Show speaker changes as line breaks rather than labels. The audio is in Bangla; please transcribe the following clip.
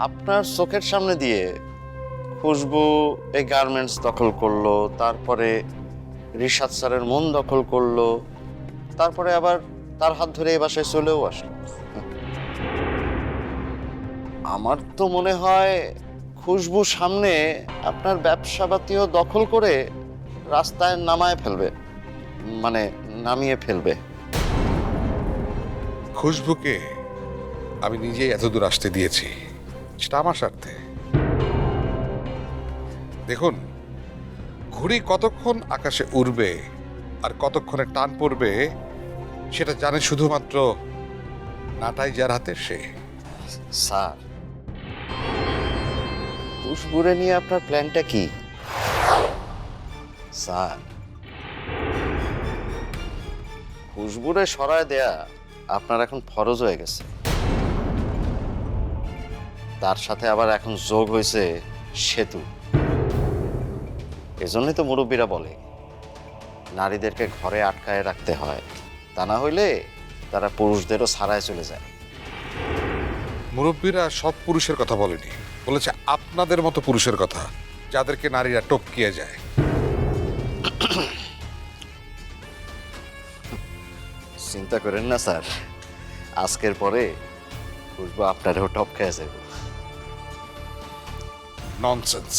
আপনার চোখের সামনে দিয়ে খুশবু এই গার্মেন্টস দখল করলো, তারপরে রিশাদ স্যারের মন দখল করলো, তারপরে আবার তার হাত ধরে এই বাসায় চলেও আসলো। আমার তো মনে হয় খুশবু সামনে আপনার ব্যবসাপাতিও দখল করে রাস্তায় নামায় ফেলবে, মানে নামিয়ে ফেলবে।
খুশবুকে আমি নিজেই এতদূর আসতে দিয়েছি, সেটা আমার স্বার্থে। দেখুন, ঘুড়ি কতক্ষণ আকাশে উড়বে আর কতক্ষণে টান পড়বে সেটা জানে শুধুমাত্র নাটাই যার হাতে সে।
স্যার, খুশবুরে নিয়ে আপনার প্ল্যানটা কি? স্যার, খুশবুরে সরায় দেয়া আপনার এখন ফরজ হয়ে গেছে। তার সাথে আবার এখন যোগ হয়েছে সেতু। এজন্যই তো মুরব্বীরা বলে নারীদেরকে ঘরে আটকায় রাখতে হয়, তা না হইলে তারা পুরুষদেরও ছাড়ায় চলে যায়।
মুরব্বীরা সব পুরুষের কথা বলেনি, বলেছে আপনাদের মতো পুরুষের কথা, যাদেরকে নারীরা টপকিয়ে যায়।
চিন্তা করেন না স্যার, আজকের পরে খুশবু আপনারও টপ খেয়ে যাবে।
ননসেন্স।